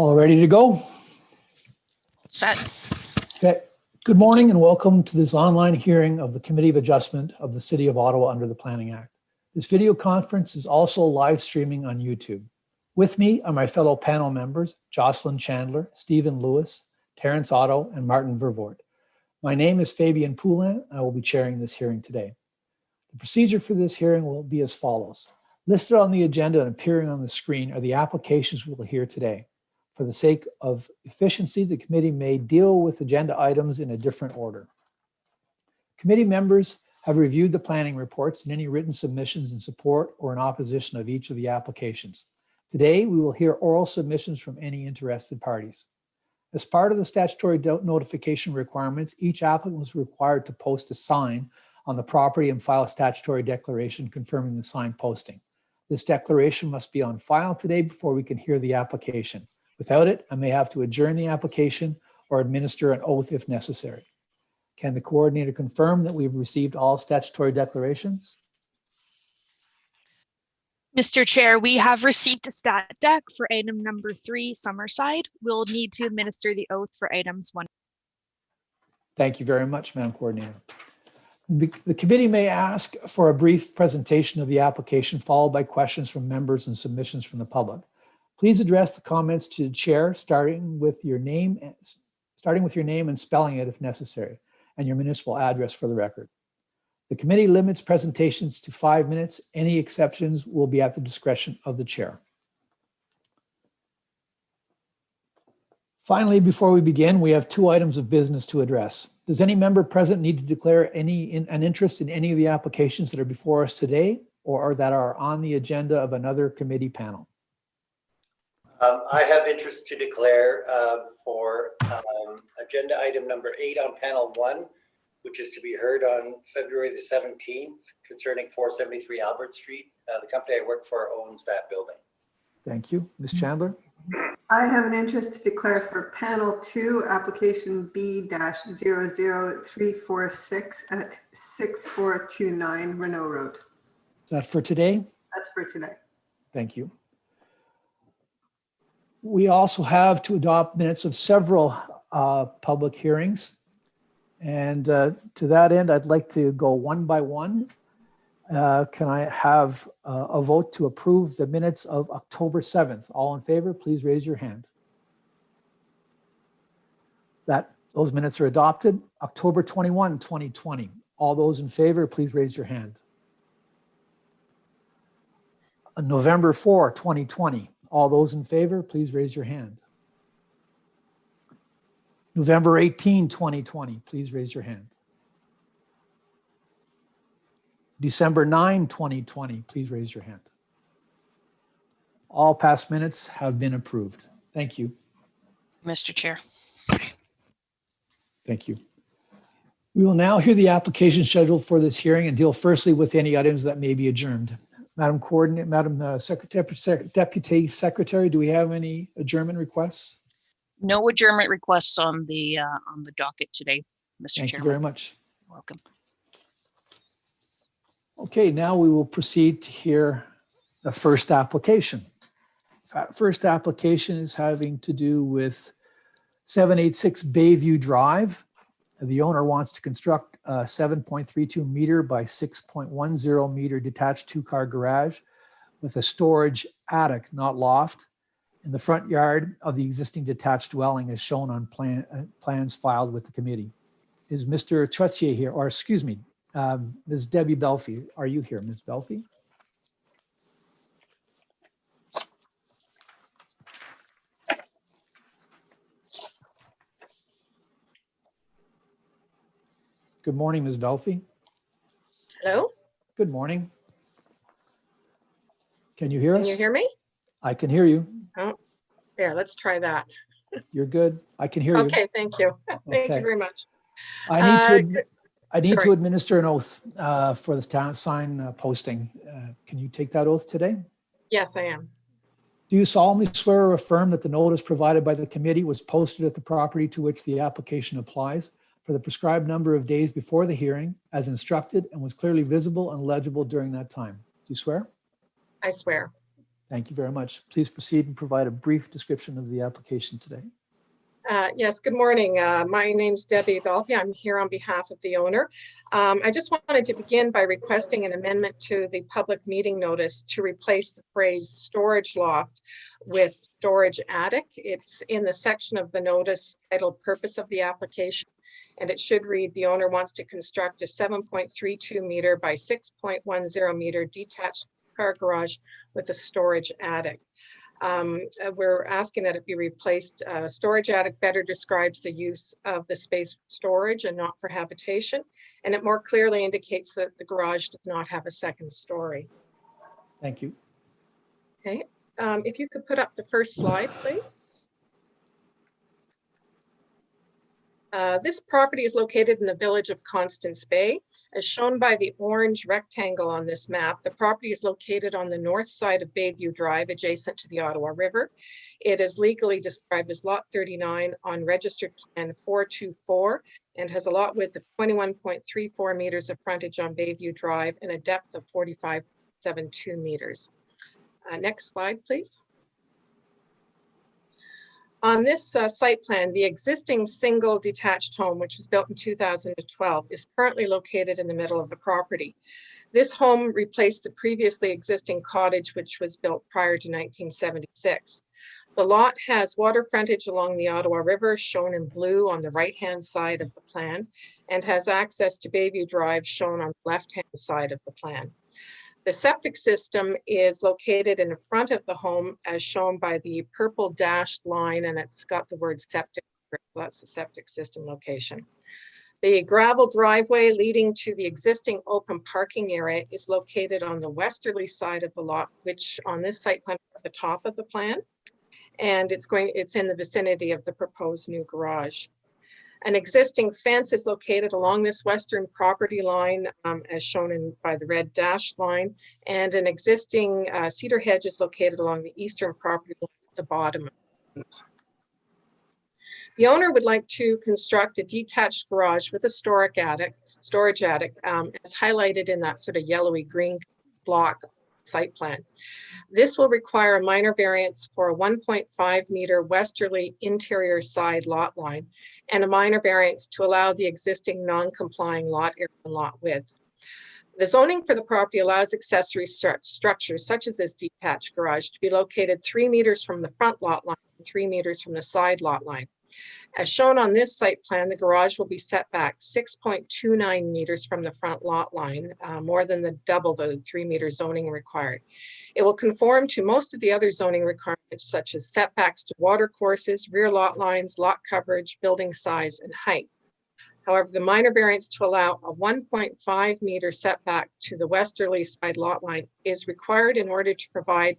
All ready to go? Set. Okay. Good morning and welcome to this online hearing of the Committee of Adjustment of the City of Ottawa under the Planning Act. This video conference is also live streaming on YouTube. With me are my fellow panel members, Jocelyn Chandler, Stephen Lewis, Terrence Otto, and Martin Vervoort. My name is Fabian Poulin. I will be chairing this hearing today. The procedure for this hearing will be as follows. Listed on the agenda and appearing on the screen are the applications we will hear today. For the sake of efficiency, the committee may deal with agenda items in a different order. Committee members have reviewed the planning reports and any written submissions in support or in opposition of each of the applications. Today, we will hear oral submissions from any interested parties. As part of the statutory notification requirements, each applicant was required to post a sign on the property and file a statutory declaration confirming the sign posting. This declaration must be on file today before we can hear the application. Without it, I may have to adjourn the application or administer an oath if necessary. Can the coordinator confirm that we've received all statutory declarations? Mr. Chair, we have received a stat deck for item number 3, Summerside. We'll need to administer the oath for items 1. Thank you very much, Madam Coordinator. The committee may ask for a brief presentation of the application followed by questions from members and submissions from the public. Please address the comments to the chair, starting with your name and spelling it if necessary, and your municipal address for the record. The committee limits presentations to 5 minutes. Any exceptions will be at the discretion of the chair. Finally, before we begin, we have 2 items of business to address. Does any member present need to declare an interest in any of the applications that are before us today or that are on the agenda of another committee panel? I have interest to declare for agenda item number 8 on panel 1, which is to be heard on February the 17th concerning 473 Albert Street. The company I work for owns that building. Thank you. Ms. Chandler? I have an interest to declare for panel 2, application B-00346 at 6429 Renault Road. Is that for today? That's for today. Thank you. We also have to adopt minutes of several public hearings. And to that end, I'd like to go one by one. Can I have a vote to approve the minutes of October 7th? All in favor, please raise your hand. Those minutes are adopted. October 21, 2020. All those in favor, please raise your hand. November 4, 2020. All those in favor, please raise your hand. November 18, 2020, please raise your hand. December 9, 2020, please raise your hand. All past minutes have been approved. Thank you. Mr. Chair. Thank you. We will now hear the application scheduled for this hearing and deal firstly with any items that may be adjourned. Madam Coordinator, Madam Secretary, Deputy Secretary, do we have any adjournment requests? No adjournment requests on the docket today, Mr. Chair. Thank you very much. You're welcome. Okay, now we will proceed to hear the first application. First application is having to do with 786 Bayview Drive. The owner wants to construct a 7.32 meter by 6.10 meter detached 2-car garage with a storage attic, not loft, in the front yard of the existing detached dwelling as shown on plans filed with the committee. Is Mr. Trottier here, or excuse me, Ms. Debbie Belfie, are you here, Ms. Belfie? Good morning, Ms. Belfie. Hello? Good morning. Can you hear us? Can you hear me? I can hear you. Oh, there, let's try that. You're good. I can hear you. Okay, thank you. Thank Okay. you very much. I need sorry. to administer an oath for this sign posting. Can you take that oath today? Yes, I am. Do you solemnly swear or affirm that the notice provided by the committee was posted at the property to which the application applies for the prescribed number of days before the hearing as instructed and was clearly visible and legible during that time? Do you swear? I swear. Thank you very much. Please proceed and provide a brief description of the application today. Yes, good morning. My name's Debbie Belfi. I'm here on behalf of the owner. I just wanted to begin by requesting an amendment to the public meeting notice to replace the phrase storage loft with storage attic. It's in the section of the notice titled Purpose of the Application, and it should read, the owner wants to construct a 7.32 meter by 6.10 meter detached car garage with a storage attic. We're asking that it be replaced. Storage attic better describes the use of the space for storage and not for habitation. And it more clearly indicates that the garage does not have a second story. Thank you. Okay, if you could put up the first slide, please. This property is located in the village of Constance Bay. As shown by the orange rectangle on this map, the property is located on the north side of Bayview Drive, adjacent to the Ottawa River. It is legally described as Lot 39 on Registered Plan 424 and has a lot width of 21.34 meters of frontage on Bayview Drive and a depth of 45.72 meters. Next slide, please. On this site plan, the existing single detached home, which was built in 2012, is currently located in the middle of the property. This home replaced the previously existing cottage, which was built prior to 1976. The lot has water frontage along the Ottawa River, shown in blue on the right-hand side of the plan, and has access to Bayview Drive, shown on the left-hand side of the plan. The septic system is located in the front of the home, as shown by the purple dashed line, and it's got the word septic. That's the septic system location. The gravel driveway leading to the existing open parking area is located on the westerly side of the lot, which on this site plan at the top of the plan, and it's in the vicinity of the proposed new garage. An existing fence is located along this western property line, as shown by the red dashed line, and an existing cedar hedge is located along the eastern property line at the bottom. The owner would like to construct a detached garage with a storage attic, as highlighted in that sort of yellowy green block site plan. This will require a minor variance for a 1.5 meter westerly interior side lot line and a minor variance to allow the existing non-complying lot area and lot width. The zoning for the property allows accessory structures such as this detached garage to be located 3 meters from the front lot line and 3 meters from the side lot line. As shown on this site plan, the garage will be set back 6.29 meters from the front lot line, more than the double the 3 meter zoning required. It will conform to most of the other zoning requirements, such as setbacks to water courses, rear lot lines, lot coverage, building size, and height. However, the minor variance to allow a 1.5 meter setback to the westerly side lot line is required in order to provide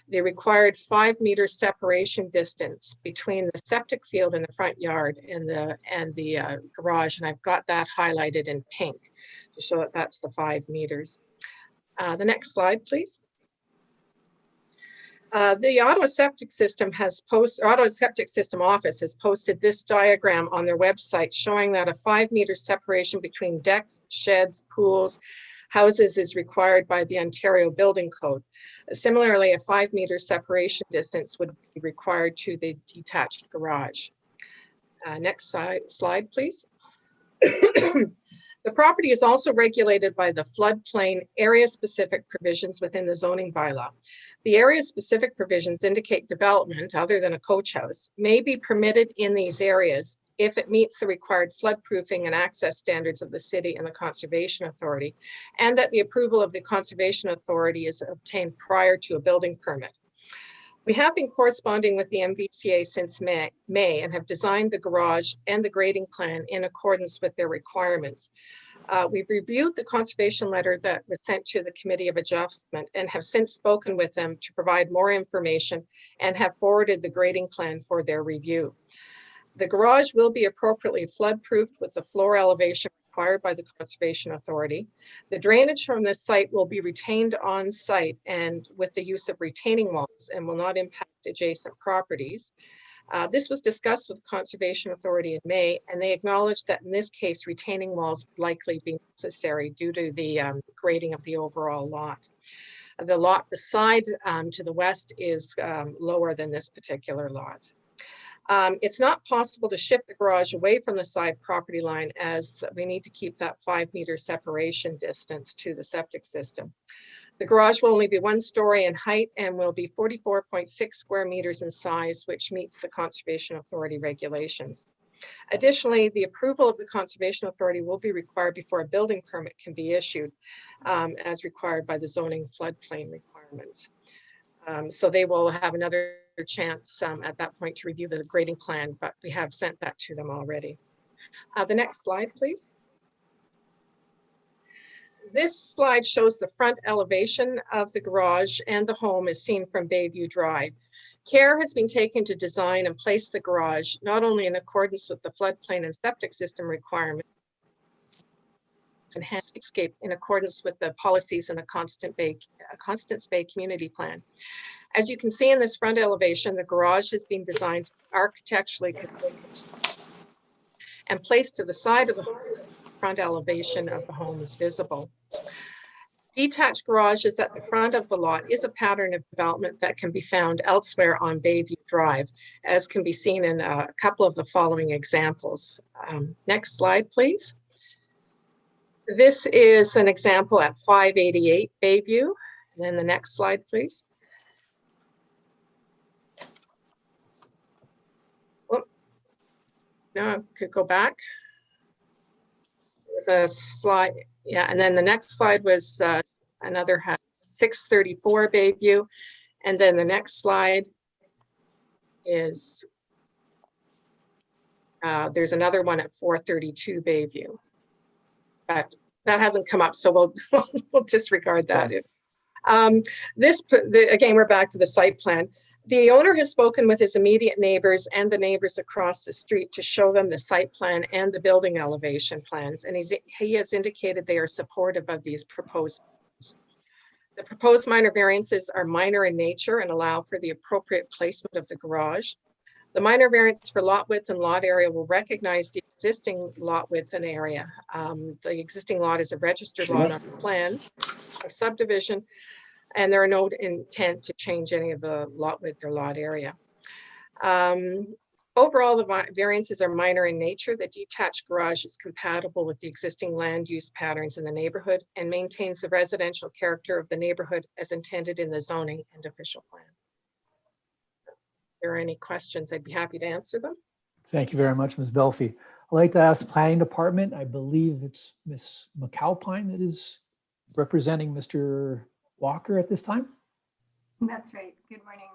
the required 5 meter separation distance between the septic field in the front yard and the garage. And I've got that highlighted in pink to show that that's the 5 meters. The next slide, please. The Ottawa Septic System Office has posted this diagram on their website showing that a 5 meter separation between decks, sheds, pools, houses is required by the Ontario Building Code. Similarly, a 5 meter separation distance would be required to the detached garage. Next slide, please. The property is also regulated by the floodplain area-specific provisions within the zoning bylaw. The area-specific provisions indicate development, other than a coach house, may be permitted in these areas if it meets the required floodproofing and access standards of the city and the Conservation Authority, and that the approval of the Conservation Authority is obtained prior to a building permit. We have been corresponding with the MVCA since May and have designed the garage and the grading plan in accordance with their requirements. We've reviewed the conservation letter that was sent to the Committee of Adjustment and have since spoken with them to provide more information and have forwarded the grading plan for their review. The garage will be appropriately flood-proofed with the floor elevation required by the Conservation Authority. The drainage from this site will be retained on site and with the use of retaining walls and will not impact adjacent properties. This was discussed with the Conservation Authority in May, and they acknowledged that in this case, retaining walls would likely be necessary due to the grading of the overall lot. The lot beside to the west is lower than this particular lot. It's not possible to shift the garage away from the side property line as we need to keep that 5-meter separation distance to the septic system. The garage will only be 1 story in height and will be 44.6 square meters in size, which meets the Conservation Authority regulations. Additionally, the approval of the Conservation Authority will be required before a building permit can be issued, as required by the zoning floodplain requirements. So they will have another chance at that point to review the grading plan, but we have sent that to them already. The next slide, please. This slide shows the front elevation of the garage and the home is seen from Bayview Drive. Care has been taken to design and place the garage not only in accordance with the floodplain and septic system requirements, enhanced escape in accordance with the policies in the Constant Bay Community Plan. As you can see in this front elevation, the garage has been designed architecturally and placed to the side of the front elevation of the home is visible. Detached garages at the front of the lot is a pattern of development that can be found elsewhere on Bayview Drive, as can be seen in a couple of the following examples. Next slide, please. This is an example at 588 Bayview. And then the next slide, please. Oh, no, I could go back. There's a slide, yeah, and then the next slide was another 634 Bayview. And then the next slide is, there's another one at 432 Bayview. But that hasn't come up, so we'll disregard that. Yeah. Again, we're back to the site plan. The owner has spoken with his immediate neighbors and the neighbors across the street to show them the site plan and the building elevation plans, and he has indicated they are supportive of these proposed. The proposed minor variances are minor in nature and allow for the appropriate placement of the garage. The minor variance for lot width and lot area will recognize the existing lot width and area. The existing lot is a registered lot on the plan of subdivision, and there are no intent to change any of the lot width or lot area. Overall, the variances are minor in nature. The detached garage is compatible with the existing land use patterns in the neighborhood and maintains the residential character of the neighborhood as intended in the zoning and official plan. If there are any questions, I'd be happy to answer them. Thank you very much, Ms. Belfi. I'd like to ask the planning department, I believe it's Ms. McAlpine that is representing Mr. Walker at this time. That's right. Good morning.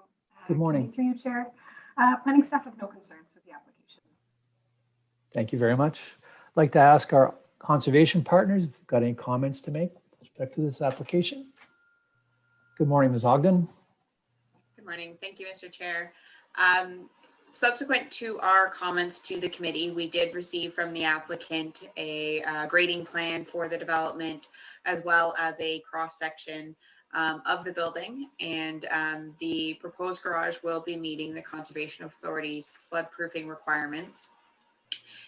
Good morning. Through you, Chair. Planning staff have no concerns with the application. Thank you very much. I'd like to ask our conservation partners if you've got any comments to make with respect to this application. Good morning, Ms. Ogden. Good morning. Thank you, Mr. Chair. Subsequent to our comments to the committee, we did receive from the applicant a grading plan for the development, as well as a cross-section of the building, and the proposed garage will be meeting the Conservation Authority's floodproofing requirements.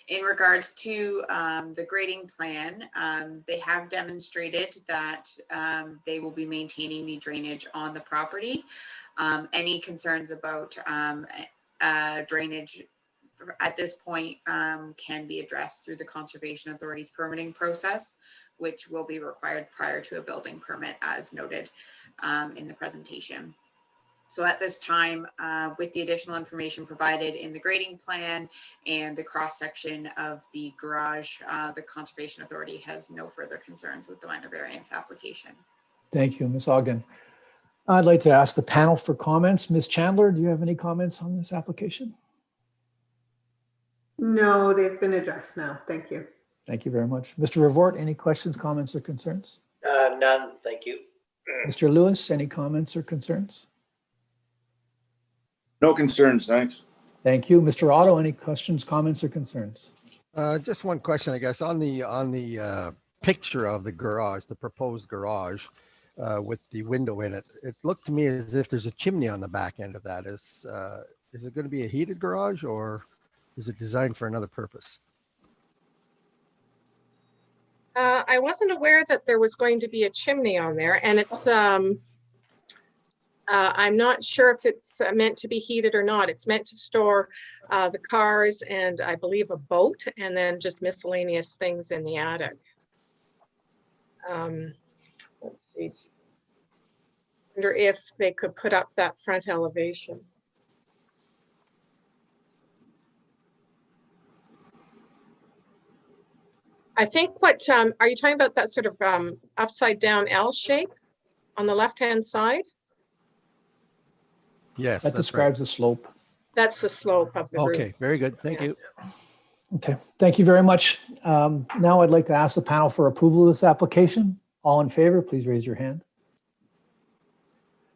In regards to the grading plan, they have demonstrated that they will be maintaining the drainage on the property. Any concerns about drainage at this point can be addressed through the Conservation Authority's permitting process, which will be required prior to a building permit, as noted in the presentation. So at this time, with the additional information provided in the grading plan and the cross-section of the garage, the Conservation Authority has no further concerns with the minor variance application. Thank you, Ms. Ogden. I'd like to ask the panel for comments. Ms. Chandler, do you have any comments on this application? No, they've been addressed now. Thank you. Thank you very much. Mr. Revort, any questions, comments, or concerns? None, thank you. Mr. Lewis, any comments or concerns? No concerns, thanks. Thank you. Mr. Otto, any questions, comments, or concerns? Just one question, I guess, on the picture of the garage, the proposed garage with the window in it. It looked to me as if there's a chimney on the back end of that. Is it going to be a heated garage, or is it designed for another purpose? I wasn't aware that there was going to be a chimney on there, and it's I'm not sure if it's meant to be heated or not. It's meant to store the cars and I believe a boat and then just miscellaneous things in the attic. Let's see. Wonder if they could put up that front elevation. I think what, are you talking about that sort of upside down L shape on the left-hand side? Yes, That that's describes the slope. That's the slope of the right. roof. Okay, very good. Thank you. Yes. Okay, thank you very much. Now I'd like to ask the panel for approval of this application. All in favor, please raise your hand.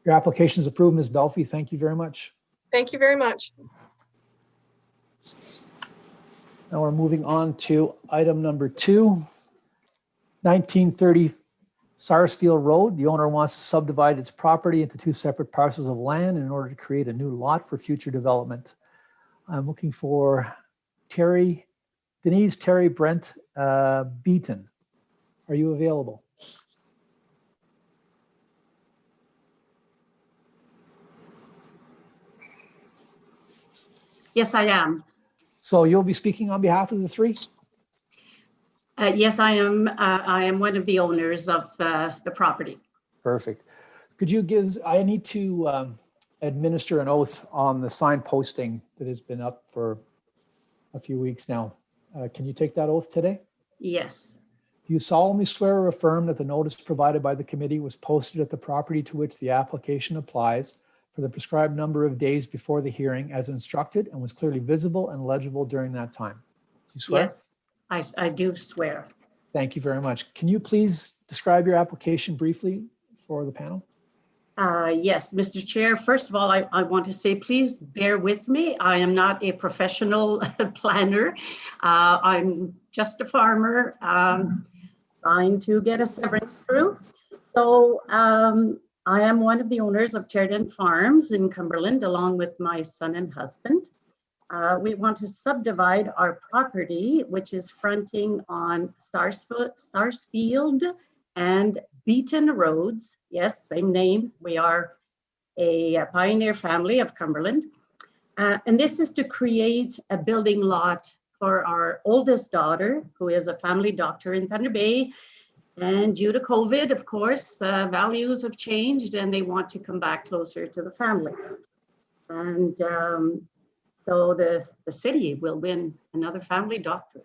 Your application is approved, Ms. Belfi. Thank you very much. Thank you very much. Now we're moving on to item number 2, 1930 Sarsfield Road. The owner wants to subdivide its property into 2 separate parcels of land in order to create a new lot for future development. I'm looking for Denise Terry Brent Beaton. Are you available? Yes, I am. So you'll be speaking on behalf of the 3? Yes, I am. I am one of the owners of the property. Perfect. Could you give, I need to administer an oath on the sign posting that has been up for a few weeks now. Can you take that oath today? Yes. Do you solemnly swear or affirm that the notice provided by the committee was posted at the property to which the application applies for the prescribed number of days before the hearing as instructed and was clearly visible and legible during that time? Do you swear? Yes, I do swear. Thank you very much. Can you please describe your application briefly for the panel? Yes, Mr. Chair, first of all, I want to say, please bear with me. I am not a professional planner. I'm just a farmer trying to get a severance through. So I am one of the owners of Terden Farms in Cumberland, along with my son and husband. We want to subdivide our property, which is fronting on Sarsfield and Beaton Roads. Yes, same name. We are a pioneer family of Cumberland. And this is to create a building lot for our oldest daughter, who is a family doctor in Thunder Bay. And due to COVID, of course, values have changed and they want to come back closer to the family. And so the city will win another family doctor.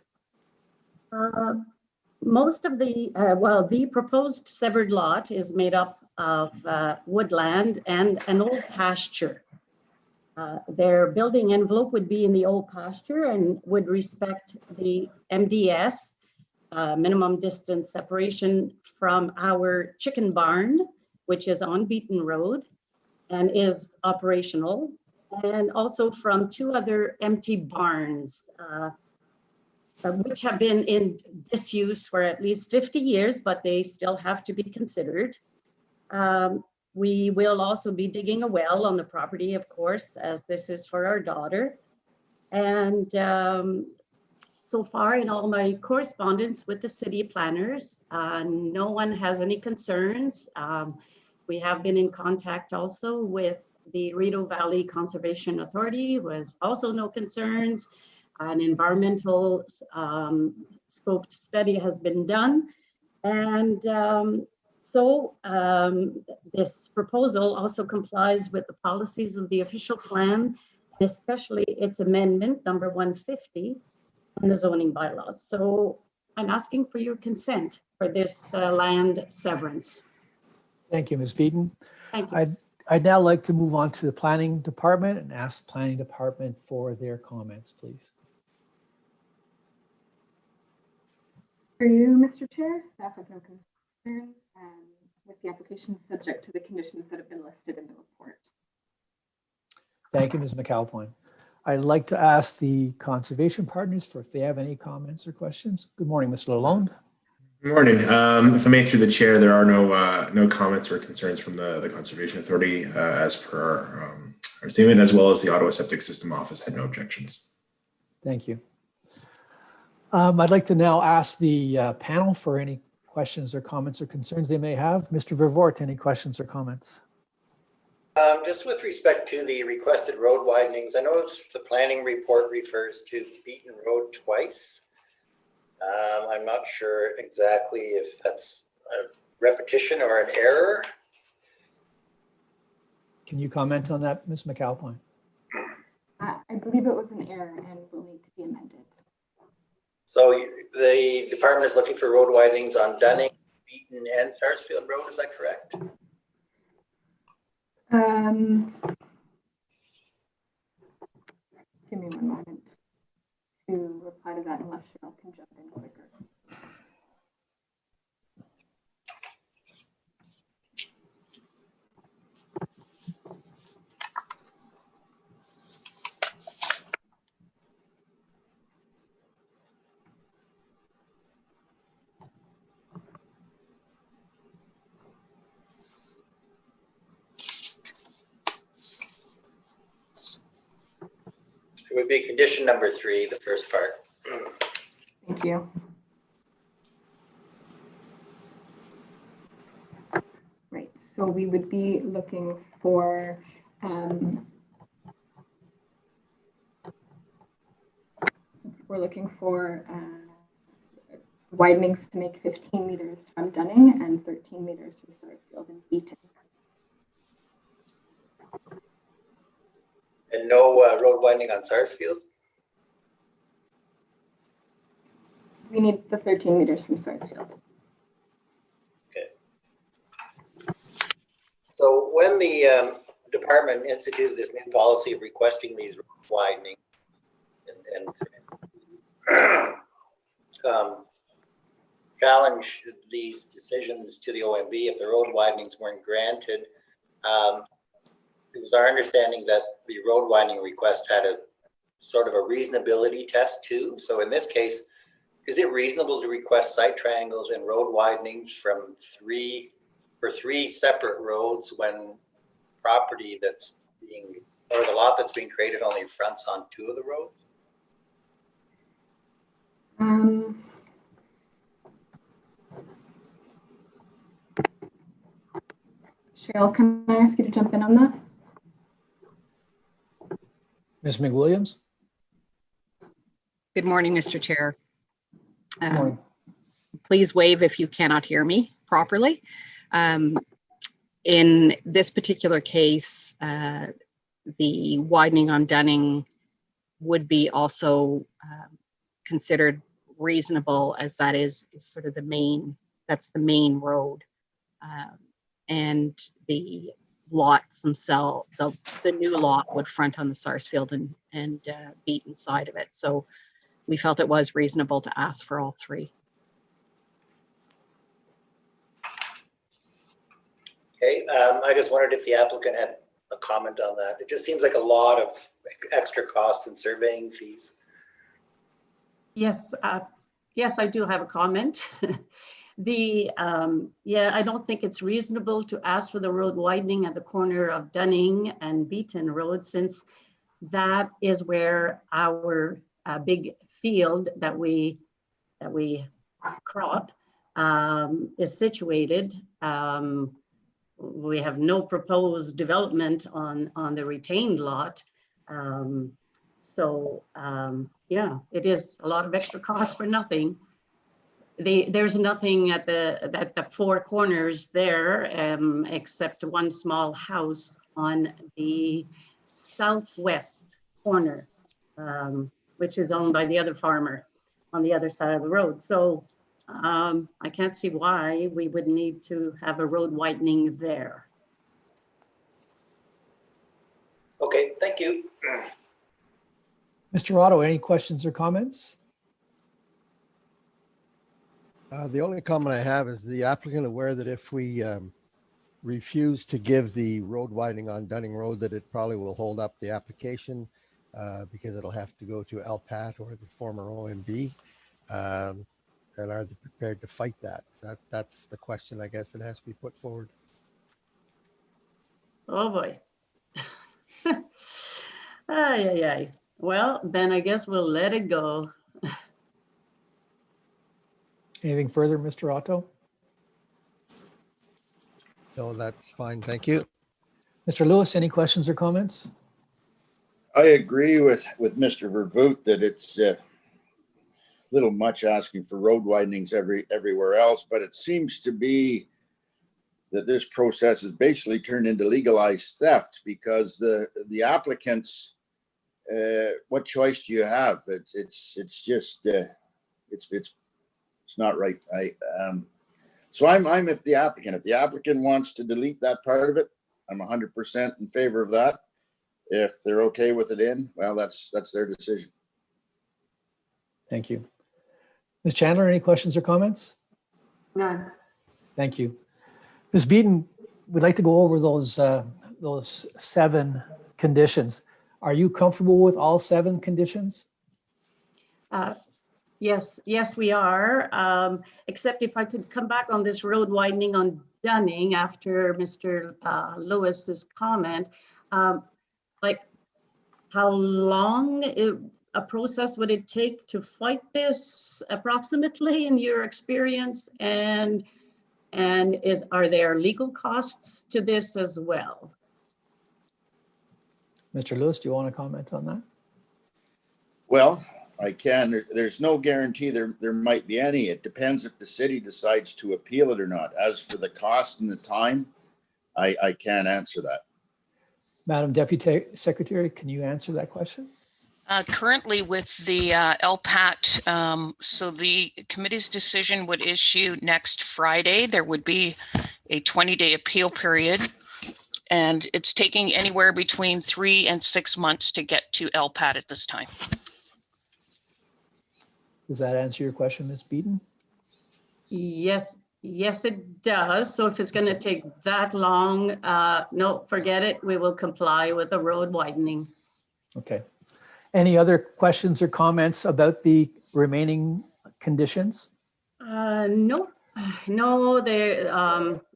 Most of the, the proposed severed lot is made up of woodland and an old pasture. Their building envelope would be in the old pasture and would respect the MDS, minimum distance separation from our chicken barn, which is on Beaton Road and is operational, and also from 2 other empty barns, which have been in disuse for at least 50 years, but they still have to be considered. We will also be digging a well on the property, of course, as this is for our daughter. And so far in all my correspondence with the city planners, no one has any concerns. We have been in contact also with the Rideau Valley Conservation Authority, who has also no concerns. An environmental scoped study has been done. And this proposal also complies with the policies of the official plan, especially its amendment number 150 and the zoning bylaws. So I'm asking for your consent for this land severance. Thank you, Ms. Beaton. Thank you. I'd now like to move on to the planning department and ask the planning department for their comments, please. For you, Mr. Chair, staff have no concerns with the application subject to the conditions that have been listed in the report. Thank you, Ms. McAlpine. I'd like to ask the conservation partners for if they have any comments or questions. Good morning, Mr. Lalonde. Good morning. If I may, through the chair, there are no comments or concerns from the Conservation Authority as per our statement, as well as the Ottawa Septic System Office had no objections. Thank you. I'd like to now ask the panel for any questions or comments or concerns they may have. Mr. Vervoort, any questions or comments? Just with respect to the requested road widenings, I noticed the planning report refers to Beaton Road twice. I'm not sure exactly if that's a repetition or an error. Can you comment on that, Ms. McAlpine? I believe it was an error and will need to be amended. So the department is looking for road widenings on Dunning, Beaton, and Sarsfield Road, is that correct? Give me one moment to reply to that unless Cheryl can jump in quicker. It would be condition number 3, the first part. Thank you. Right, so we would be looking for widenings to make 15 meters from Dunning and 13 meters from Sarsfield and Beaton. And no road widening on Sarsfield? We need the 13 meters from Sarsfield. Okay. So when the department instituted this new policy of requesting these road widening and challenge these decisions to the OMB if the road widenings weren't granted, it was our understanding that the road widening request had a sort of a reasonability test too. So in this case, is it reasonable to request site triangles and road widenings for three separate roads when property that's being, or the lot that's being created only fronts on 2 of the roads? Cheryl, can I ask you to jump in on that? Ms. McWilliams? Good morning, Mr. Chair. Good morning. Please wave if you cannot hear me properly. In this particular case, the widening on Dunning would be also considered reasonable, as that is sort of the main road. And the lots themselves, the new lot would front on the Sarsfield and Beaton side of it. So we felt it was reasonable to ask for all 3. Okay, I just wondered if the applicant had a comment on that. It just seems like a lot of extra cost and surveying fees. Yes, yes, I do have a comment. I don't think it's reasonable to ask for the road widening at the corner of Dunning and Beaton Road, since that is where our big field that we crop is situated. We have no proposed development on the retained lot. Yeah, it is a lot of extra cost for nothing. There's nothing at the 4 corners there except one small house on the southwest corner, which is owned by the other farmer on the other side of the road. So I can't see why we would need to have a road widening there. Okay, thank you. Mr. Otto, any questions or comments? The only comment I have is the applicant aware that if we refuse to give the road widening on Dunning Road, that it probably will hold up the application because it'll have to go to LPAT or the former OMB. And are they prepared to fight that? That's the question, I guess, that has to be put forward. Oh boy. Ay. Well, then I guess we'll let it go. Anything further, Mr. Otto? No, that's fine. Thank you. Mr. Lewis, any questions or comments? I agree with Mr. Vervoot that it's a little much asking for road widenings everywhere else, but it seems to be that this process is basically turned into legalized theft because the applicants, what choice do you have? It's just it's not right. So I'm if the applicant wants to delete that part of it, I'm 100% in favor of that. If they're okay with it well, that's their decision. Thank you. Ms. Chandler, any questions or comments? None. Thank you. Ms. Beaton, we'd like to go over those 7 conditions. Are you comfortable with all 7 conditions? Yes, we are. Except if I could come back on this road widening on Dunning after Mr. Lewis's comment. Like, how long a process would it take to fight this approximately in your experience? And are there legal costs to this as well? Mr. Lewis, do you want to comment on that? Well, I can. There's no guarantee there might be any. It depends if the city decides to appeal it or not. As for the cost and the time, I can't answer that. Madam Deputy Secretary, can you answer that question? Currently with the LPAT, so the committee's decision would issue next Friday. There would be a 20-day appeal period, and it's taking anywhere between 3 and 6 months to get to LPAT at this time. Does that answer your question, Ms. Beaton? Yes, it does. So if it's going to take that long, no, forget it. We will comply with the road widening. Okay. Any other questions or comments about the remaining conditions? No,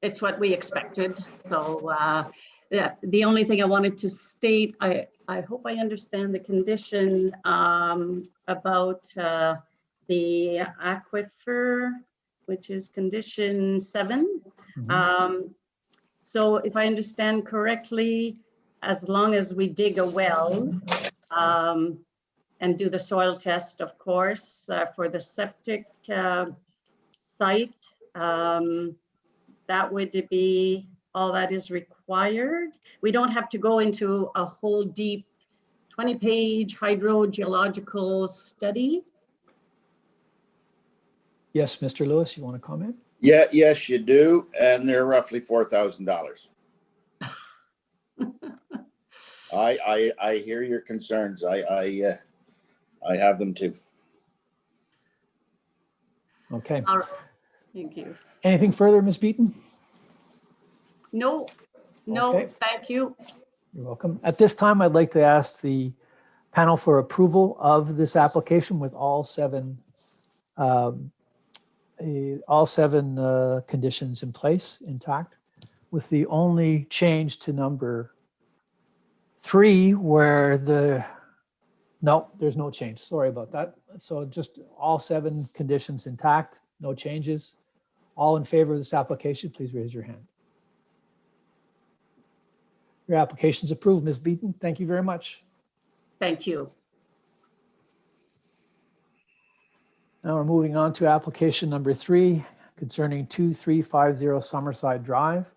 it's what we expected. So yeah, the only thing I wanted to state, I hope I understand the condition about the aquifer, which is condition 7. Mm-hmm. So if I understand correctly, as long as we dig a well and do the soil test, of course, for the septic site, that would be all that is required. We don't have to go into a whole deep 20-page hydrogeological study. Yes, Mr. Lewis, you want to comment? Yeah, yes, you do, and they're roughly $4,000. I hear your concerns. I have them too. Okay. All right. Thank you. Anything further, Ms. Beaton? No, Okay. thank you. You're welcome. At this time, I'd like to ask the panel for approval of this application with all 7 conditions in place, intact, with the only change to number 3 where there's no change. Sorry about that. So just all 7 conditions intact, no changes. All in favor of this application, please raise your hand. Your application is approved, Ms. Beaton. Thank you very much. Thank you. Now we're moving on to application number 3 concerning 2350 Summerside Drive.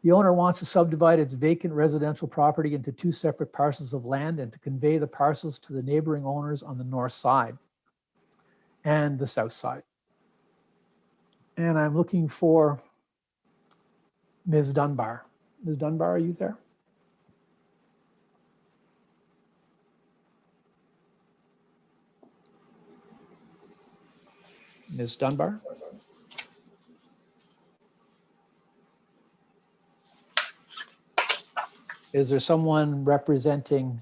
The owner wants to subdivide its vacant residential property into 2 separate parcels of land and to convey the parcels to the neighboring owners on the north side and the south side. And I'm looking for Ms. Dunbar. Ms. Dunbar, are you there? Ms. Dunbar? Is there someone representing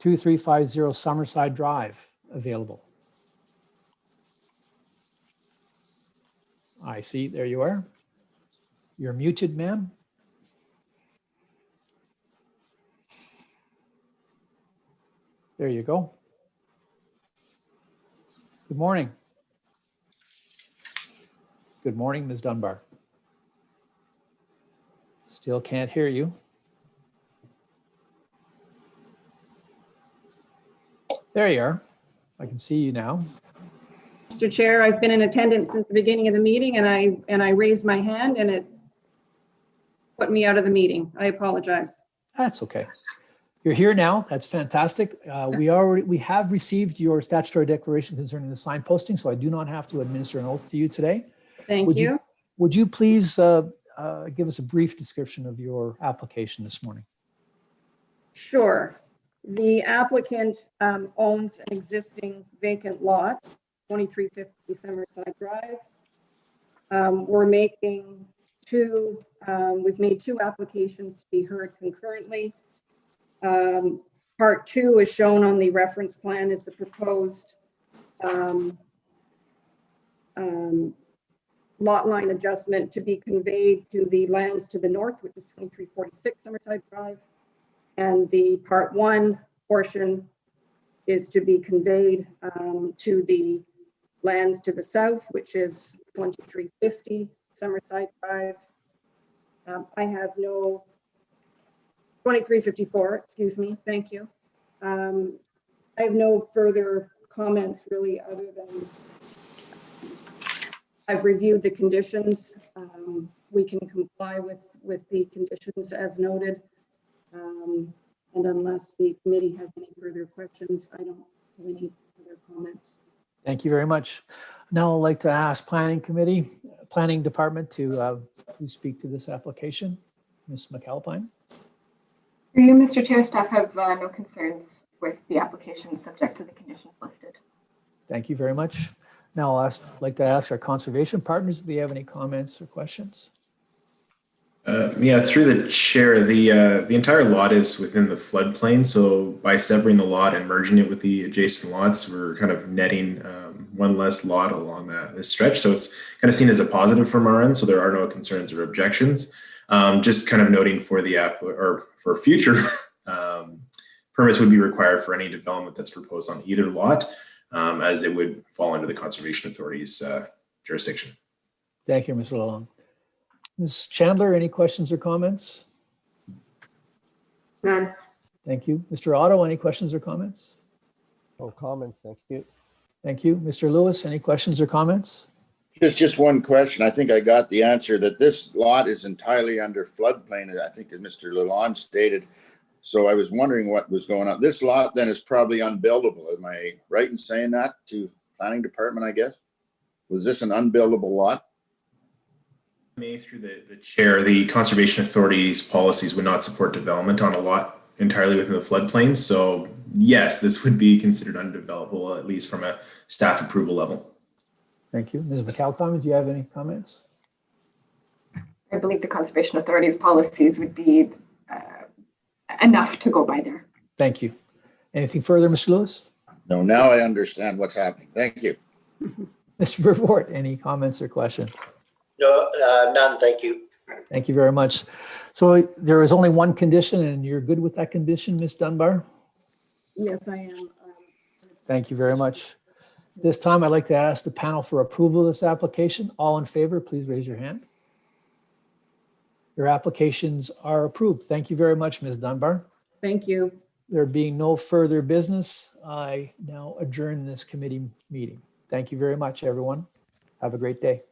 2350 Summerside Drive available? I see, there you are. You're muted, ma'am. There you go. Good morning. Good morning, Ms. Dunbar. Still can't hear you. There you are. I can see you now. Mr. Chair, I've been in attendance since the beginning of the meeting, and I raised my hand and it put me out of the meeting. I apologize. That's okay. You're here now. That's fantastic. We have received your statutory declaration concerning the sign posting, so I do not have to administer an oath to you today. Thank you. Would you please give us a brief description of your application this morning? Sure. The applicant owns an existing vacant lot, 2350 Summerside Drive. We're making we've made two applications to be heard concurrently. Part 2 is shown on the reference plan as the proposed lot line adjustment to be conveyed to the lands to the north, which is 2346 Summerside Drive. And the part 1 portion is to be conveyed to the lands to the south, which is 2350 Summerside Drive. I have no 2354, excuse me, thank you. I have no further comments really, other than I've reviewed the conditions. We can comply with the conditions as noted. And unless the committee has any further questions, I don't have any other comments. Thank you very much. Now I'd like to ask Planning Department to please speak to this application. Ms. McAlpine. Through you, Mr. Chair, staff have no concerns with the application subject to the conditions listed. Thank you very much. Now I'll like to ask our conservation partners if they have any comments or questions. Yeah, through the chair, the entire lot is within the floodplain. So by severing the lot and merging it with the adjacent lots, we're kind of netting one less lot along this stretch. So it's kind of seen as a positive from our end. So there are no concerns or objections. Just kind of noting for the app or for future permits would be required for any development that's proposed on either lot, as it would fall under the Conservation Authority's jurisdiction. Thank you, Mr. Lalonde. Ms. Chandler, any questions or comments? None. Thank you. Mr. Otto, any questions or comments? No comments, thank you. Thank you. Mr. Lewis, any questions or comments? Just one question. I think I got the answer that this lot is entirely under floodplain, I think as Mr. Lalonde stated. So I was wondering what was going on. This lot then is probably unbuildable. Am I right in saying that to Planning Department, I guess? Was this an unbuildable lot? Through the chair, the Conservation Authority's policies would not support development on a lot entirely within the floodplain. So yes, this would be considered undevelopable, at least from a staff approval level. Thank you. Ms. McAlpine, do you have any comments? I believe the Conservation Authority's policies would be enough to go by there. Thank you. Anything further, Mr. Lewis? No, now I understand what's happening. Thank you. Mr. Vervoort, any comments or questions? No, none, thank you. Thank you very much. So there is only one condition and you're good with that condition, Ms. Dunbar? Yes, I am. Thank you very much. This time I'd like to ask the panel for approval of this application. All in favor, please raise your hand. Your applications are approved. Thank you very much, Ms. Dunbar. Thank you. There being no further business, I now adjourn this committee meeting. Thank you very much, everyone. Have a great day.